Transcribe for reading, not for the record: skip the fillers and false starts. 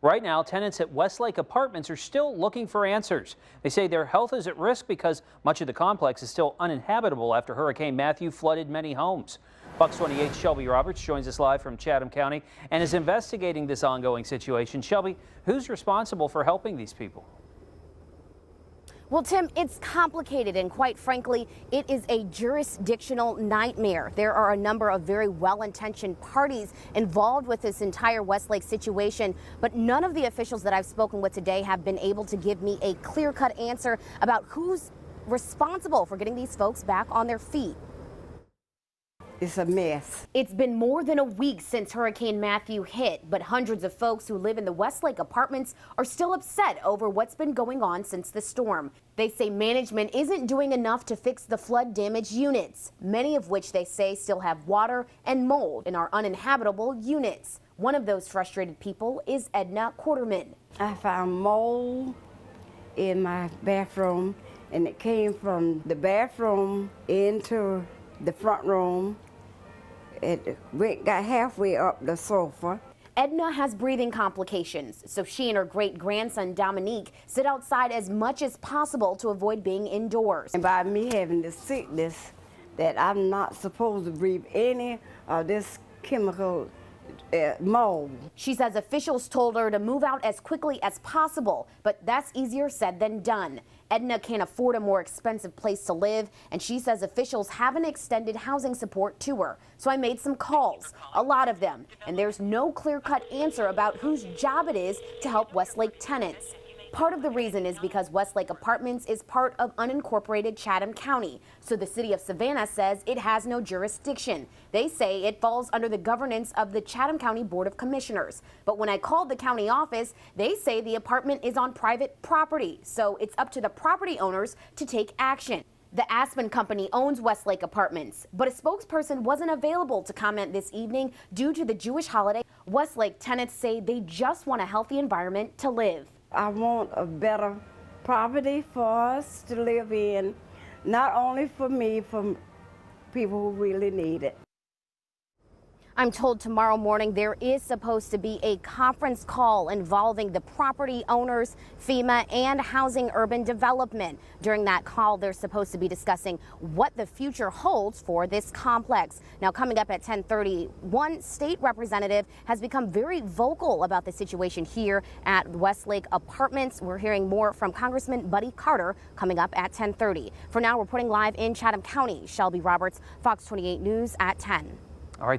Right now, tenants at Westlake Apartments are still looking for answers. They say their health is at risk because much of the complex is still uninhabitable after Hurricane Matthew flooded many homes. Fox 28's Shelby Roberts joins us live from Chatham County and is investigating this ongoing situation. Shelby, who's responsible for helping these people? Well, Tim, it's complicated, and quite frankly, it is a jurisdictional nightmare. There are a number of very well-intentioned parties involved with this entire Westlake situation, but none of the officials that I've spoken with today have been able to give me a clear-cut answer about who's responsible for getting these folks back on their feet. It's a mess. It's been more than a week since Hurricane Matthew hit, but hundreds of folks who live in the Westlake Apartments are still upset over what's been going on since the storm. They say management isn't doing enough to fix the flood-damaged units, many of which they say still have water and mold and are uninhabitable units. One of those frustrated people is Edna Quarterman. I found mold in my bathroom, and it came from the bathroom into the front room. It got halfway up the sofa. Edna has breathing complications, so she and her great-grandson Dominique sit outside as much as possible to avoid being indoors. And by me having this sickness, that I'm not supposed to breathe any of this chemical mold. She says officials told her to move out as quickly as possible, but that's easier said than done. Edna can't afford a more expensive place to live, and she says officials haven't extended housing support to her. So I made some calls, a lot of them, and there's no clear-cut answer about whose job it is to help Westlake tenants. Part of the reason is because Westlake Apartments is part of unincorporated Chatham County, so the city of Savannah says it has no jurisdiction. They say it falls under the governance of the Chatham County Board of Commissioners. But when I called the county office, they say the apartment is on private property, so it's up to the property owners to take action. The Aspen Company owns Westlake Apartments, but a spokesperson wasn't available to comment this evening due to the Jewish holiday. Westlake tenants say they just want a healthy environment to live. I want a better property for us to live in, not only for me, for people who really need it. I'm told tomorrow morning there is supposed to be a conference call involving the property owners, FEMA, and Housing Urban Development. During that call, they're supposed to be discussing what the future holds for this complex. Now, coming up at 10:30, one state representative has become very vocal about the situation here at Westlake Apartments. We're hearing more from Congressman Buddy Carter coming up at 10:30. For now, reporting live in Chatham County, Shelby Roberts, Fox 28 News at 10. All right.